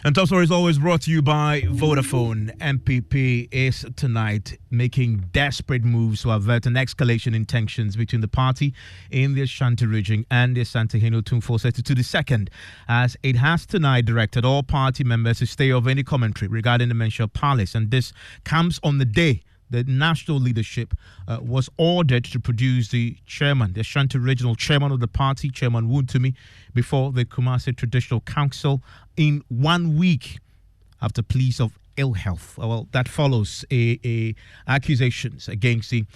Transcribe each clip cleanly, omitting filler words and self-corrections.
And Top Story is always brought to you by Vodafone. MPP is tonight making desperate moves to avert an escalation in tensions between the party in the Ashanti region and the Asante Hino Tumfo set to the second, as it has tonight directed all party members to stay off any commentary regarding the Menshure Palace. And this comes on the day the national leadership was ordered to produce the chairman, the Ashanti regional chairman of the party, Chairman Wuntumi, before the Kumasi Traditional Council in 1 week after pleas of ill health. Well, that follows accusations against the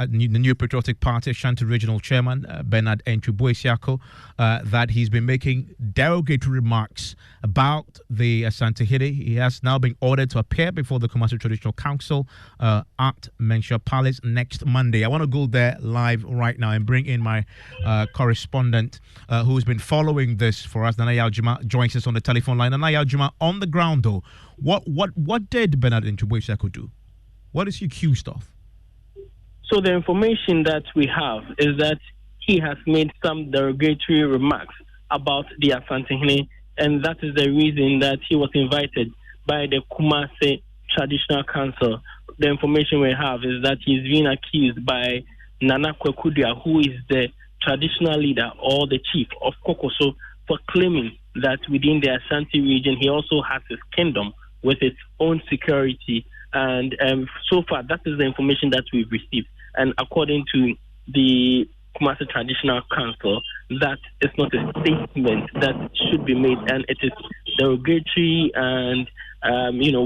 New Patriotic Party Ashanti Regional Chairman Bernard Enchubuesiako that he's been making derogatory remarks about the Asante Hide. He has now been ordered to appear before the Kumasi Traditional Council at Menshure Palace next Monday. I want to go there live right now and bring in my correspondent who's been following this for us. Nana Juma joins us on the telephone line. Nana Juma, on the ground though, what did Bernard Enchubuesiako do? What is he accused of? So the information that we have is that he has made some derogatory remarks about the Asante, and that is the reason that he was invited by the Kumasi Traditional Council. The information we have is that he's being accused by Nana Kwekudia, who is the traditional leader or the chief of Kokoso, for claiming that within the Ashanti region he also has his kingdom with its own security. And so far, that is the information that we've received. And according to the Kumasi Traditional Council, that is not a statement that should be made, and it is derogatory. And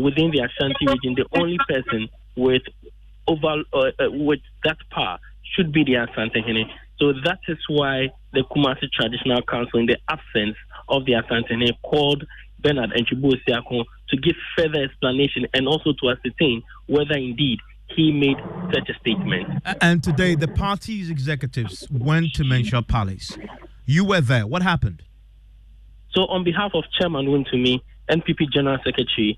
within the Ashanti region, the only person with that power should be the Asante Hene. So that is why the Kumasi Traditional Council, in the absence of the Asante Hene, called Bernard Enchubuesiako to give further explanation and also to ascertain whether indeed he made such a statement. And today, the party's executives went to Menshure Palace. You were there. What happened? So, on behalf of Chairman Wuntumi, NPP General Secretary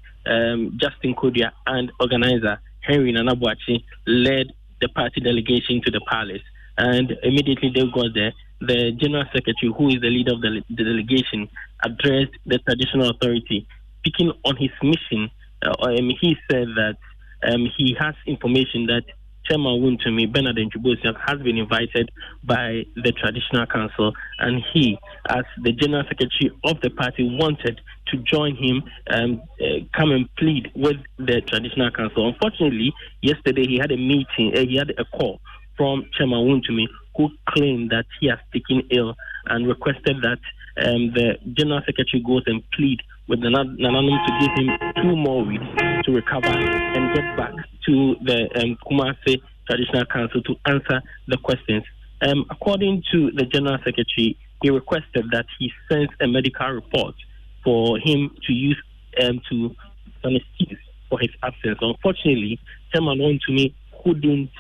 Justin Kodia, and organizer Henry Nanabuachi led the party delegation to the palace. And immediately they got there, the General Secretary, who is the leader of the delegation, addressed the traditional authority. Speaking on his mission, he said that he has information that Chairman Wuntumi, Bernard Enchubuesiako, has been invited by the Traditional Council, and he, as the General Secretary of the party, wanted to join him and come and plead with the Traditional Council. Unfortunately, yesterday he had a meeting, he had a call from Chairman Wuntumi, who claimed that he has taken ill and requested that the General Secretary goes and plead with the Nananum to give him 2 more weeks to recover and get back to the Kumasi Traditional Council to answer the questions. According to the General Secretary, he requested that he sends a medical report for him to use to excuse for his absence. Unfortunately, Chairman Wuntumi couldn't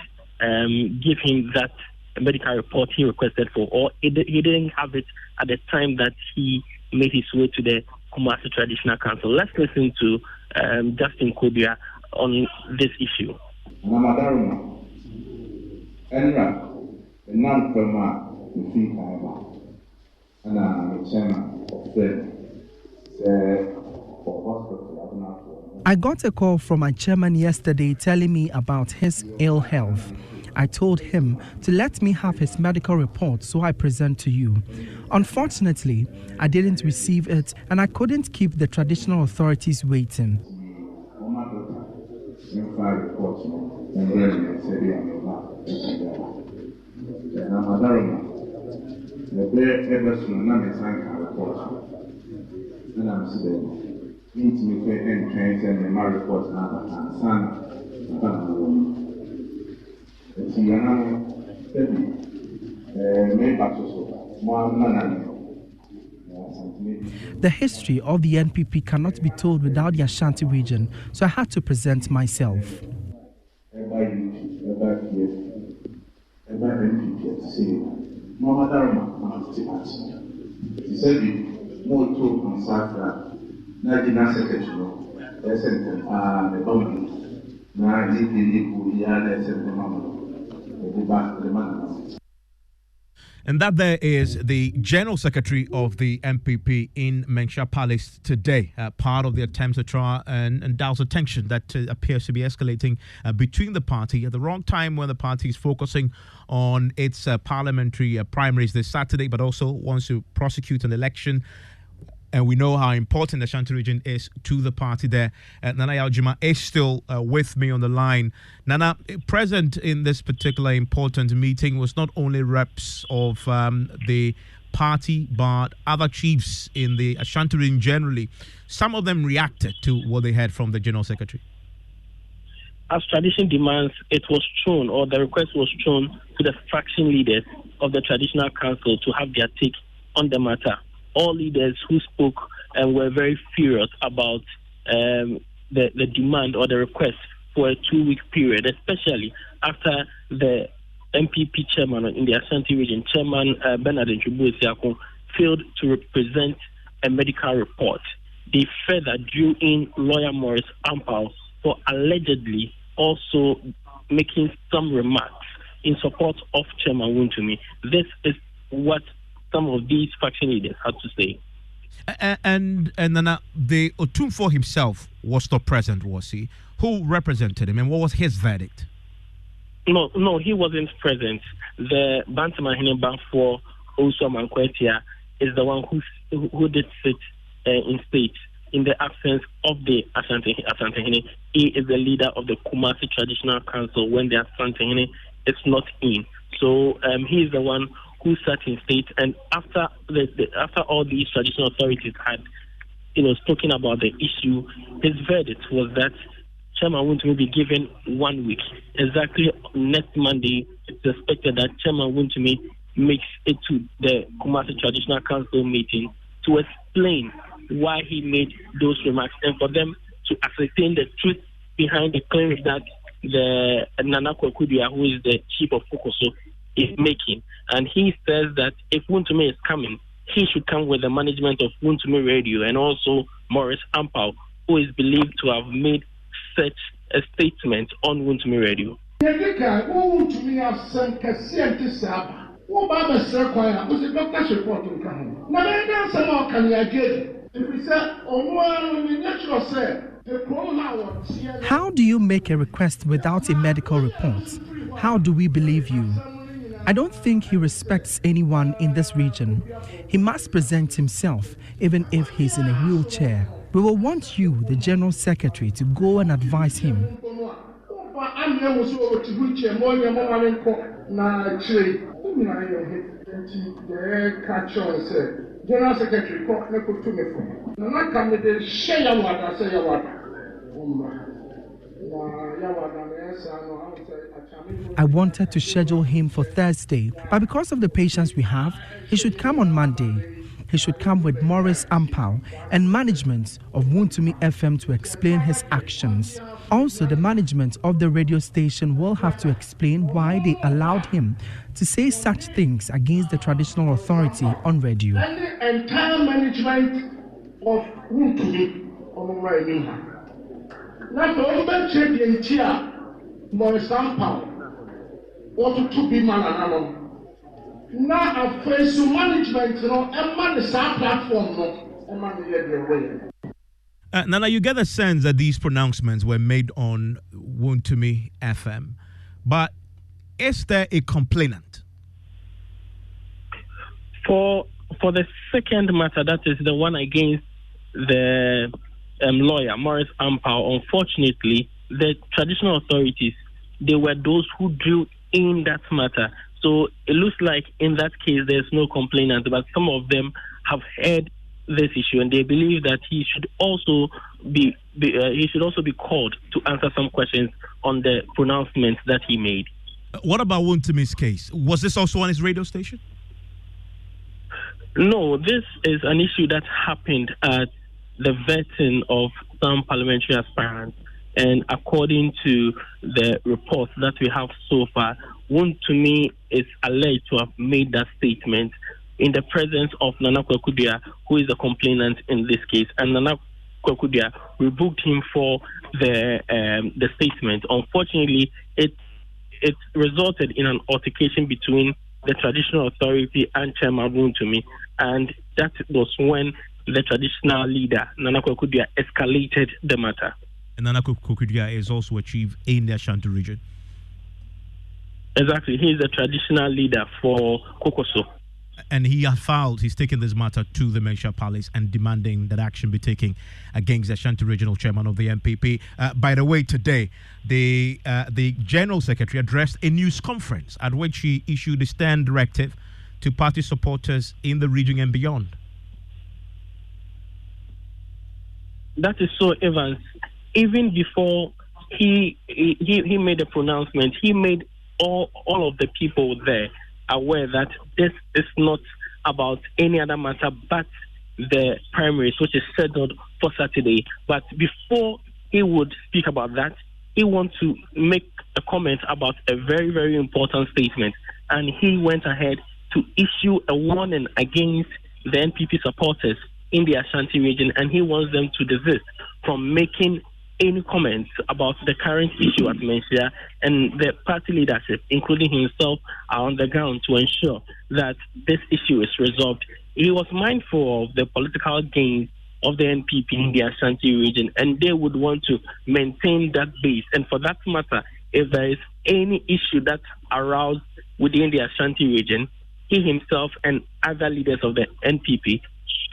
give him that medical report he requested for, or he didn't have it at the time that he made his way to the Kumasi Traditional Council. Let's listen to Justin Kodia on this issue. I got a call from my chairman yesterday telling me about his ill health. I told him to let me have his medical report so I present to you. Unfortunately, I didn't receive it and I couldn't keep the traditional authorities waiting. The history of the NPP cannot be told without the Ashanti region, so I had to present myself. And that there is the General Secretary of the MPP in Mensha Palace today, part of the attempt to try and douse a tension that appears to be escalating between the party at the wrong time when the party is focusing on its parliamentary primaries this Saturday, but also wants to prosecute an election. And we know how important the Ashanti region is to the party there. Nana Yaljima is still with me on the line. Nana, present in this particular important meeting was not only reps of the party, but other chiefs in the Ashanti region generally. Some of them reacted to what they heard from the General Secretary. As tradition demands, it was shown, or the request was shown to the faction leaders of the Traditional Council to have their take on the matter. All leaders who spoke were very furious about the demand or the request for a 2-week period, especially after the MPP chairman in the Ashanti region, Chairman Bernard Nchubu-Esiakun, failed to present a medical report. They further drew in lawyer Morris Ampao for allegedly also making some remarks in support of Chairman Wontumi. This is what some of these faction leaders had to say. And then the Otumfo himself was not present, was he? Who represented him and what was his verdict? No, he wasn't present. The Bantamahine Banfor also Mankwetia is the one who did sit in state in the absence of the Asantehene. He is the leader of the Kumasi Traditional Council when the Asantehene is not in. So he is the one who sat in state, and after after all these traditional authorities had, spoken about the issue, his verdict was that Chairman Wontumi be given 1 week. Exactly next Monday, it's expected that Chairman Wontumi makes it to the Kumasi Traditional Council meeting to explain why he made those remarks and for them to ascertain the truth behind the claims that the Nana Kwakudia, who is the chief of Kokoso, is making. And he says that if Wontumi is coming, he should come with the management of Wontumi Radio and also Morris Ampao, who is believed to have made such a statement on Wontumi Radio. How do you make a request without a medical report? How do we believe you? I don't think he respects anyone in this region. He must present himself, even if he's in a wheelchair. We will want you, the General Secretary, to go and advise him. General Secretary, I wanted to schedule him for Thursday, but because of the patients we have, he should come on Monday. He should come with Morris Ampao and management of Wontumi FM to explain his actions. Also, the management of the radio station will have to explain why they allowed him to say such things against the traditional authority on radio. And the entire management of Wontumi now, the open trade in Tia, Morris Ampao, or to be man. Now, a face to management, and man is our platform, and man is way. Nana, you get a sense that these pronouncements were made on Wontumi FM, but is there a complainant? For the second matter, that is the one against the lawyer Morris Ampao, unfortunately, the traditional authorities, they were those who drew in that matter. So it looks like in that case there's no complainant, but some of them have heard this issue and they believe that he should also be called to answer some questions on the pronouncements that he made. What about Wontumi's case? Was this also on his radio station? No, this is an issue that happened at the vetting of some parliamentary aspirants. And according to the reports that we have so far, Wontumi is alleged to have made that statement in the presence of Nana Kwakudia, who is the complainant in this case. And Nana Kwakudia rebuked him for the statement. Unfortunately, it resulted in an altercation between the traditional authority and Chairman Wuntumi, and that was when the traditional leader, Nana Akufo-Addo, escalated the matter. And Nana Akufo-Addo is also a chief in the Ashanti region. Exactly. He is the traditional leader for Kokoso. And he's taken this matter to the Mencha Palace and demanding that action be taken against the Ashanti regional chairman of the NPP. By the way, today, the General Secretary addressed a news conference at which he issued a stern directive to party supporters in the region and beyond. That is so, Evans. Even before he made a pronouncement, he made all of the people there aware that this is not about any other matter but the primaries, which is scheduled for Saturday. But before he would speak about that, he wants to make a comment about a very, very important statement. And he went ahead to issue a warning against the NPP supporters in the Ashanti region, and he wants them to desist from making any comments about the current issue at Mencha, and the party leadership, including himself, are on the ground to ensure that this issue is resolved. He was mindful of the political gains of the NPP in the Ashanti region, and they would want to maintain that base. And for that matter, if there is any issue that's aroused within the Ashanti region, he himself and other leaders of the NPP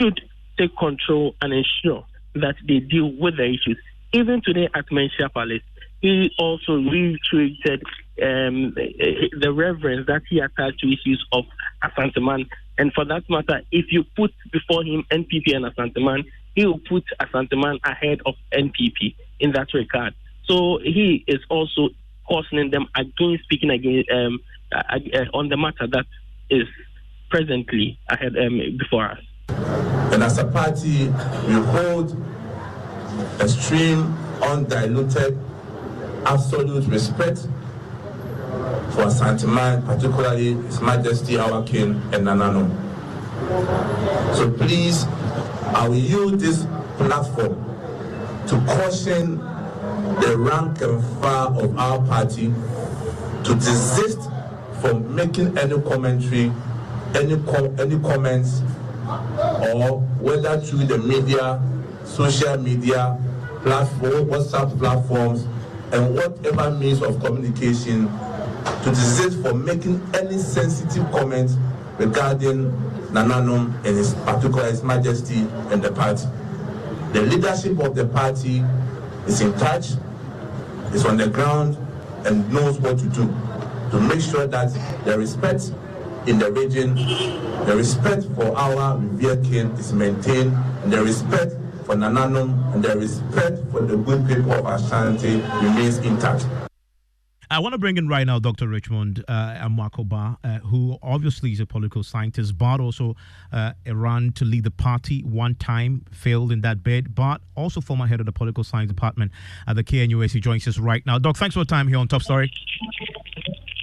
should take control and ensure that they deal with the issues. Even today at Mencha Palace, he also reiterated the reverence that he attached to issues of Asanteman. And for that matter, if you put before him NPP and Asanteman, he will put Asanteman ahead of NPP in that regard. So he is also cautioning them against speaking against on the matter that is presently ahead before us. And as a party, we hold extreme, undiluted, absolute respect for Asanteman, particularly His Majesty our King and Nanano. So please, I will use this platform to caution the rank and file of our party to desist from making any commentary, any comments, or whether through the media, social media, platform, WhatsApp platforms, and whatever means of communication, to desist from making any sensitive comments regarding Nananum and His Majesty and the party. The leadership of the party is in touch, is on the ground, and knows what to do to make sure that the respect in the region, the respect for our revered king is maintained, and the respect for Nananum and the respect for the good people of Ashanti remains intact. I want to bring in right now Dr. Richmond Amoakoba, who obviously is a political scientist, but also ran to lead the party one time, failed in that bid, but also former head of the political science department at the KNUS. He joins us right now. Doc, thanks for your time here on Top Story.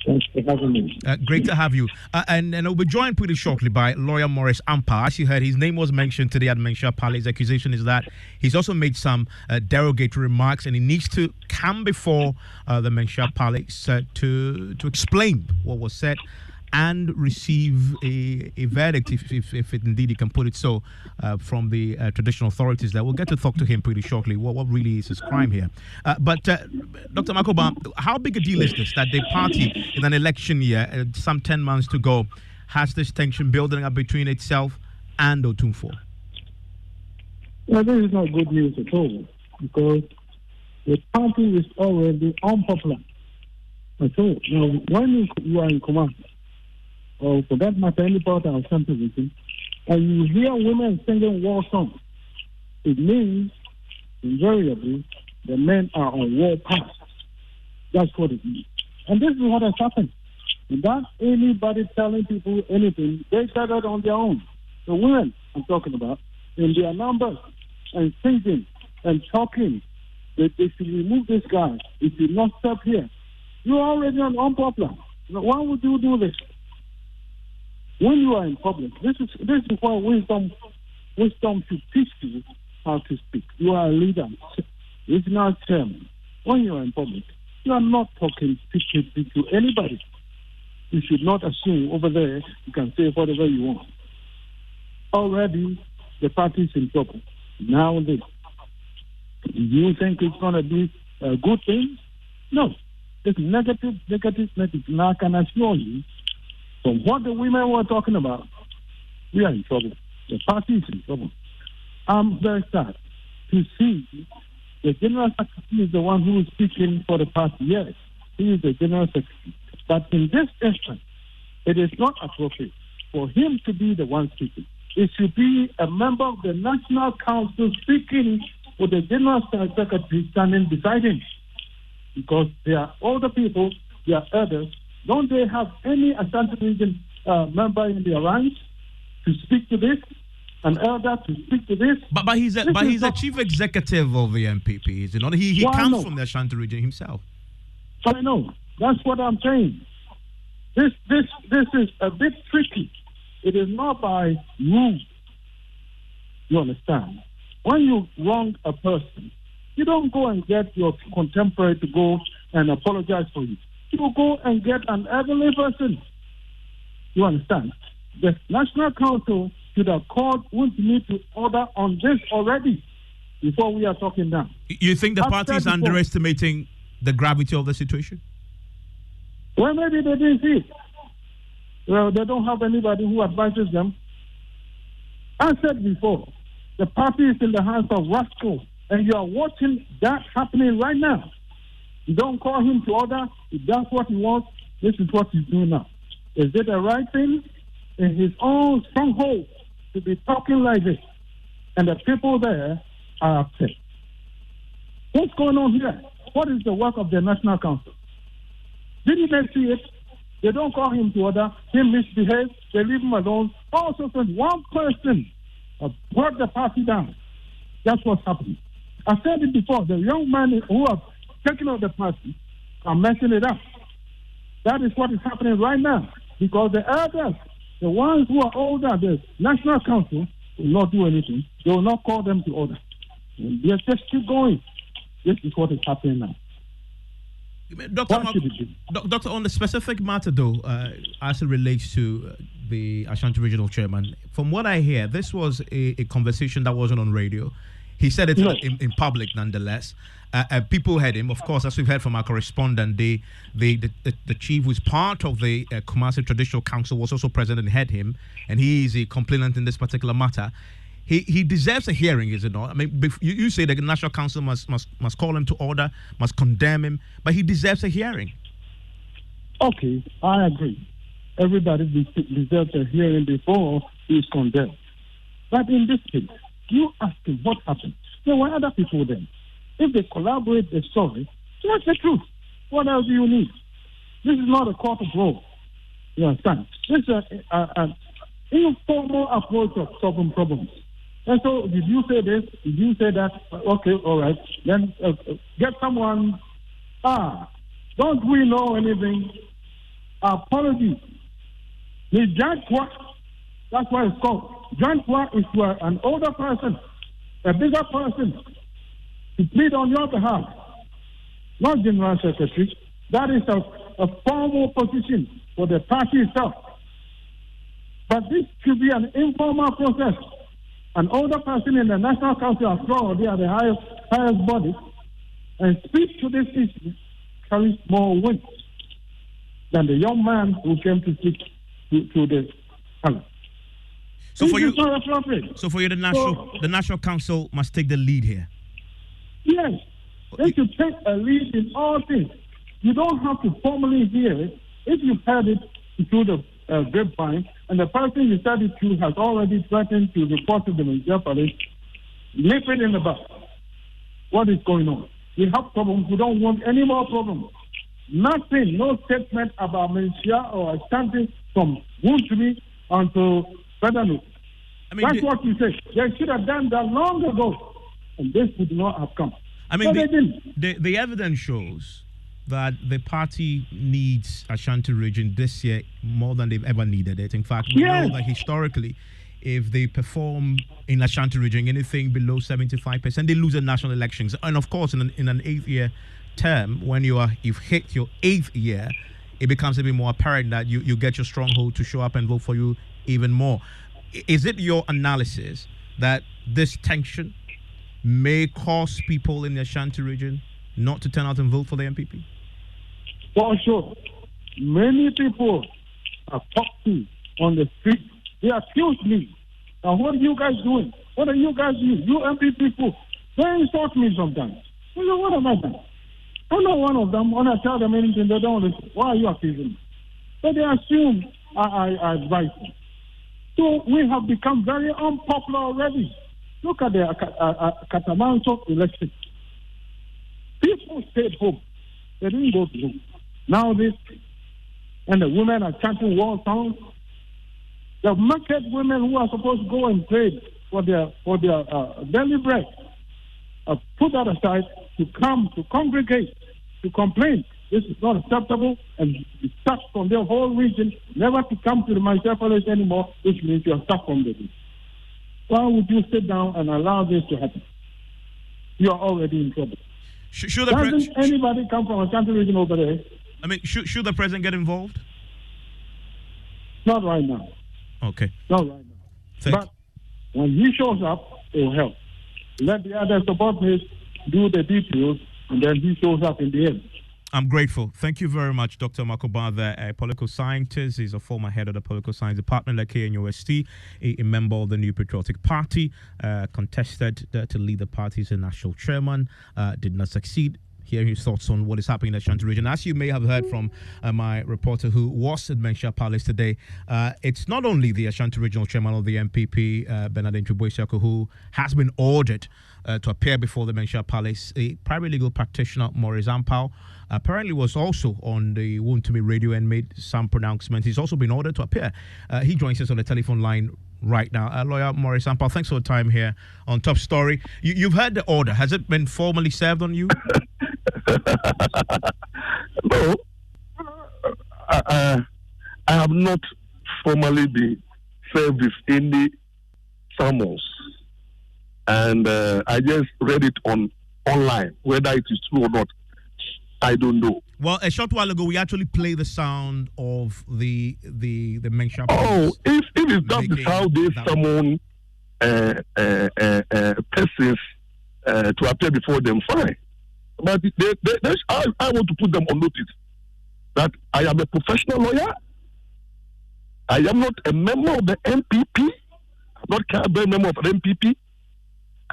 Thanks for having me. Great to have you. And we'll be joined pretty shortly by lawyer Maurice Ampa. As you heard, his name was mentioned today at Mencha Palace. The accusation is that he's also made some derogatory remarks, and he needs to come before the Mencha Palace to explain what was said and receive a verdict, if indeed he can put it so, from the traditional authorities. That we'll get to talk to him pretty shortly. What really is his crime here? But Dr. Makoba, how big a deal is this that the party in an election year, some 10 months to go, has this tension building up between itself and Otumfuo? Well, this is not good news at all, because the party is already unpopular at all. Now, when you are in command, or for that matter, any part of something, and you hear women singing war songs, it means invariably the men are on war path. That's what it means. And this is what has happened. Without anybody telling people anything, they started on their own. The women I'm talking about, in their numbers, and singing and talking, that they should remove this guy. If you not stop here, you're already unpopular. Why would you do this? When you are in public, this is why wisdom should teach you how to speak. You are a leader, regional chairman. When you are in public, you are not talking secretly to anybody. you should not assume over there you can say whatever you want. Already, the party is in trouble. Now, do you think it's going to be a good thing? No. It's negative. Now, I can assure you, from what the women were talking about, we are in trouble. The party is in trouble. I'm very sad to see the General Secretary is the one who is speaking for the party. Yes, he is the General Secretary. But in this instance, it is not appropriate for him to be the one speaking. It should be a member of the National Council speaking with the General Secretary standing beside him. Because they are older people, they are elders. Don't they have any Ashanti region member in their ranks to speak to this? An elder to speak to this? But he's a chief executive of the MPP, is it not? He comes from the Ashanti region himself. I know. That's what I'm saying. This is a bit tricky. It is not by rule. You understand? When you wrong a person, you don't go and get your contemporary to go and apologize for you. You go and get an elderly person. You understand? The National Council should have called Wuntumi to order on this already before we are talking now. You think the party is underestimating the gravity of the situation? Well, maybe they didn't see it. Well, they don't have anybody who advises them. I said before, the party is in the hands of rascals, and you are watching that happening right now. You don't call him to order. If that's what he wants, this is what he's doing now. Is it the right thing? In his own stronghold to be talking like this, and the people there are upset. What's going on here? What is the work of the National Council? Didn't they see it? They don't call him to order. He misbehaves. They leave him alone. Also, one person brought the party down. That's what's happening. I said it before. The young men who are taking over the party are messing it up. That is what is happening right now. Because the elders, the ones who are older, the National Council, will not do anything. They will not call them to order. And they just keep going. This is what is happening now. Doctor, on the specific matter, though, as it relates to the Ashanti Regional Chairman, from what I hear, this was a conversation that wasn't on radio. He said it in public, nonetheless. People heard him, of course, as we've heard from our correspondent. The chief, who's part of the Kumasi Traditional Council, was also present and heard him, and he is a complainant in this particular matter. He deserves a hearing, is it not? I mean, you say the National Council must call him to order, must condemn him, but he deserves a hearing. Okay, I agree. Everybody deserves a hearing before he is condemned. But in this case, you ask him what happened. There were other people then. If they collaborate the story, what's the truth? What else do you need? This is not a court of law. You understand? This is an informal approach of solving problems. And so, did you say this? Did you say that? Okay, all right. Then get someone. Don't we know anything? Apologies. The joint work, that's what it's called. Joint work is where an older person, a bigger person, to plead on your behalf, not General Secretary. That is a formal position for the party itself. But this should be an informal process. An older person in the National Council, after all, they are the highest body, and speak to this issue carries more weight than the young man who came to speak to the panel. So for you, the National Council must take the lead here. Yes, they should take a lead in all things. You don't have to formally hear it. If you've heard it through the grapevine, and the person you said it to has already threatened to report to the Nigeria police, nip it in the bud. What is going on? We have problems. We don't want any more problems. Nothing, no statement about Malaysia or Ashanti from Wuntumi until further notice. That's what you say. They should have done that long ago, and this would not have come. The evidence shows that the party needs Ashanti region this year more than they've ever needed it. In fact, we know that historically, if they perform in Ashanti region anything below 75%, they lose the national elections. And of course, in an 8-year term, when you've hit your 8th year, it becomes a bit more apparent that you get your stronghold to show up and vote for you even more. Is it your analysis that this tension may cause people in the Ashanti region not to turn out and vote for the MPP? For sure. Many people I've talked to on the street, they accuse me. Now, what are you guys doing? What are you guys doing? You MPP people, they insult me sometimes. I say, what am I doing? I'm not one of them. When I tell them anything, they don't listen. Why are you accusing me? So they assume I advise them. So we have become very unpopular already. Look at the Catamanso election. People stayed home. They didn't go to home. Now this, and the women are chanting war songs. The market women who are supposed to go and trade for their daily bread put that aside to come to congregate, to complain. This is not acceptable, and it's stuck from their whole region, never to come to the Myself anymore, which means you're stuck from the region. Why would you sit down and allow this to happen? You are already in trouble. Doesn't anybody come from a country region over there? I mean, should the president get involved? Not right now. Okay. Not right now. But when he shows up, it will help. Let the other subordinates do the details, and then he shows up in the end. I'm grateful. Thank you very much, Dr. Makoba, a political scientist. He's a former head of the political science department at KNUST, a member of the New Patriotic Party, contested to lead the party as a national chairman, did not succeed. Hearing his thoughts on what is happening in the Ashanti region. As you may have heard from my reporter who was at Mensha Palace today, it's not only the Ashanti regional chairman of the MPP, Bernardine Chibuisiako, who has been ordered to appear before the Mensha Palace. A private legal practitioner, Maurice Ampao, apparently was also on the Wontumi radio and made some pronouncements. He's also been ordered to appear. He joins us on the telephone line right now. Lawyer Maurice Ampao, thanks for the time here on Top Story. You've heard the order. Has it been formally served on you? No, I have not formally been served with any summons, and I just read it online. Whether it is true or not, I don't know. Well, a short while ago, we actually played the sound of the Mensha. Oh, if that is how they summon persons to appear before them, fine. But I want to put them on notice that I am a professional lawyer. I am not a member of the MPP. I'm not a member of the MPP.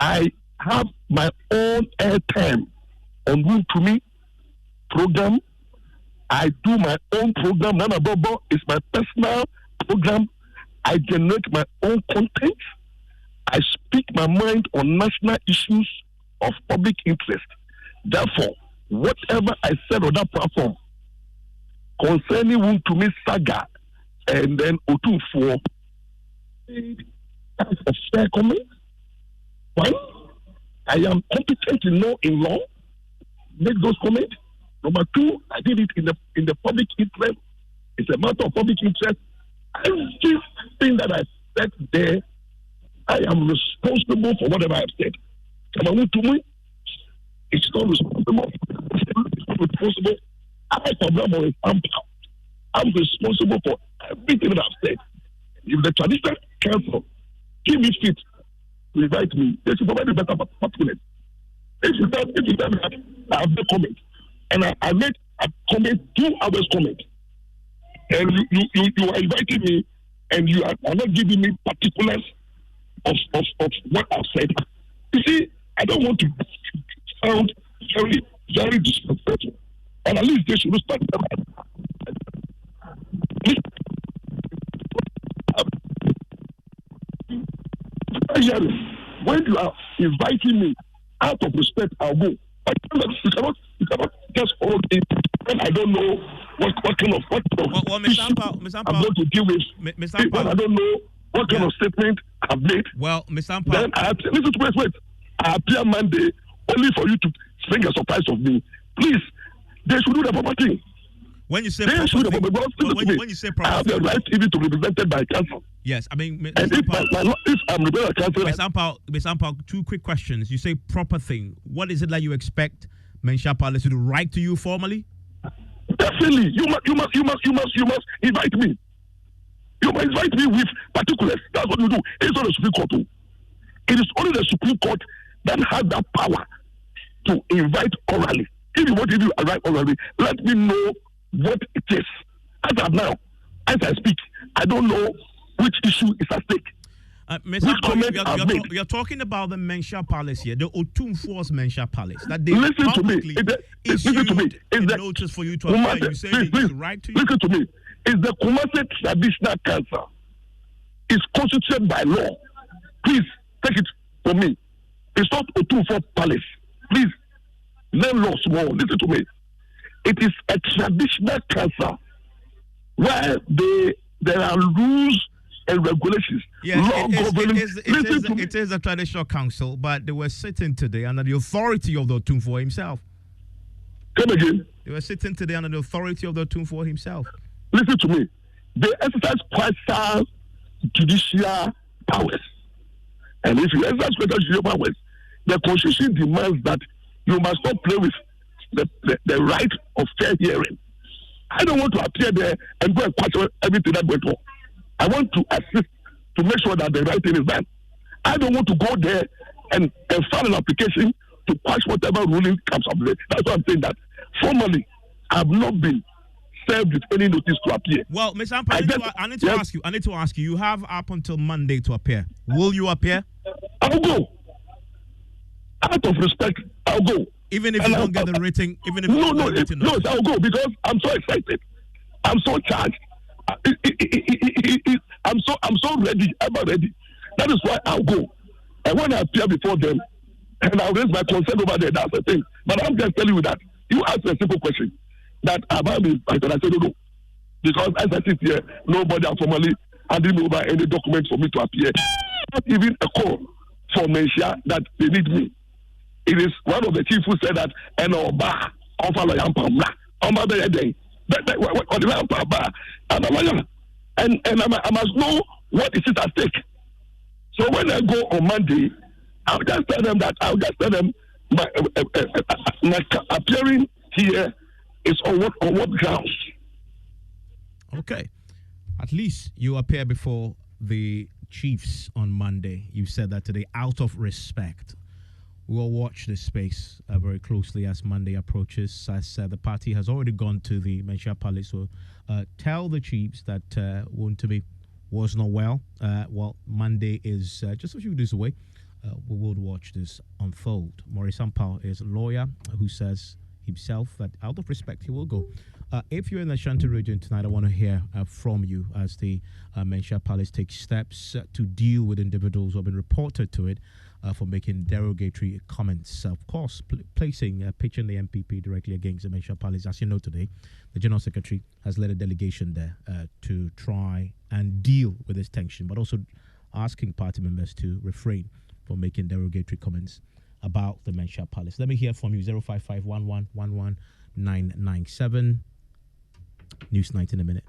I have my own airtime on Wontumi program. I do my own program. Nana Bobo is my personal program. I generate my own content. I speak my mind on national issues of public interest. Therefore, whatever I said on that platform concerning Wontumi saga and then Otunfuo, that's a fair comment. One, I am competent in law, make those comments. Number two, I did it in the public interest. It's a matter of public interest. Everything that I said there, I am responsible for whatever I have said. Wontumi, it's not responsible. It's not responsible. I'm responsible for everything that I've said. If the traditional council give me fit to invite me, they should provide a better particulate. If you tell me that I have no comment, and I made a comment, 2 hours comment, and you are inviting me, and you are not giving me particulars of what I've said. You see, I don't want to sound very, very disrespectful. And at least they should respect them. When you are inviting me out of respect, I'll go. You cannot just hold it when I don't know what kind of issue I'm going to deal with. When I don't know what kind of statement I've made. Well, Mr. Ampao. Then I listen to wait. I appear Monday only for you to bring a surprise of me. Please, they should do the proper thing. When you say they proper should do thing, the proper thing. When you say proper I have the right even to be represented by council. Yes, I mean, and if I'm represented by council. Ms. Ampao, 2 quick questions. You say proper thing. What is it that you expect Mensha Palace to do? Write to you formally? Definitely, you must invite me. You must invite me with particulars. That's what you do. It's not the Supreme Court. Too. It is only the Supreme Court that has that power to invite orally. If you want to arrive orally, let me know what it is. As of now, as I speak, I don't know which issue is at stake. You're talking about the Mensah Palace here, the Otumfuo's Mensah Palace. That they listen to me. Listen to me. A notice for you to appear. You say it's right to you. Listen to me. It's the Kumasi Traditional Council. It's constituted by law. Please take it from me. It's not Otumfuo Palace. Please, learn law small. Listen to me. It is a traditional council where there are rules and regulations. Yes, it is a traditional council, but they were sitting today under the authority of the Otumfuo himself. Come again. They were sitting today under the authority of the Otumfuo himself. Listen to me. They exercise quasi judicial powers. And if you exercise quasi judicial powers, the Constitution demands that you must not play with the right of fair hearing. I don't want to appear there and go and question everything that went on. I want to assist to make sure that the right thing is done. I don't want to go there and file an application to quash whatever ruling comes up there. That's why I'm saying that formally, I have not been served with any notice to appear. Well, Mr. Ampa, I need to ask you. You have up until Monday to appear. Will you appear? I'll go. Out of respect, I'll go. Even if you don't get the rating, No, I'll go because I'm so excited. I'm so charged. I'm so ready, ever ready. That is why I'll go. And when I appear before them, and I'll raise my concern over there, that's the thing. But I'm just telling you that you asked a simple question that about me, I said no. Because as I sit here, nobody has formally handed me over any document for me to appear. Not even a call for Mensah that they need me. It is one of the chiefs who said that, and I'm a lawyer, and I must know what is it at stake. So when I go on Monday, I'll just tell them my appearing here is on what grounds. Okay, at least you appear before the chiefs on Monday. You said that today out of respect. We will watch this space very closely as Monday approaches. As the party has already gone to the Mensah Palace, so tell the chiefs that Wontumi was not well. Well, Monday is just a few days away. We will watch this unfold. Maurice Ampao is a lawyer who says himself that out of respect he will go. If you're in the Ashanti region tonight, I want to hear from you as the Mensah Palace takes steps to deal with individuals who have been reported to it for making derogatory comments. Of course, pitching the MPP directly against the Mensah Palace. As you know today, the General Secretary has led a delegation there to try and deal with this tension, but also asking party members to refrain from making derogatory comments about the Mensah Palace. Let me hear from you, 0551111 997. News 9 in a minute.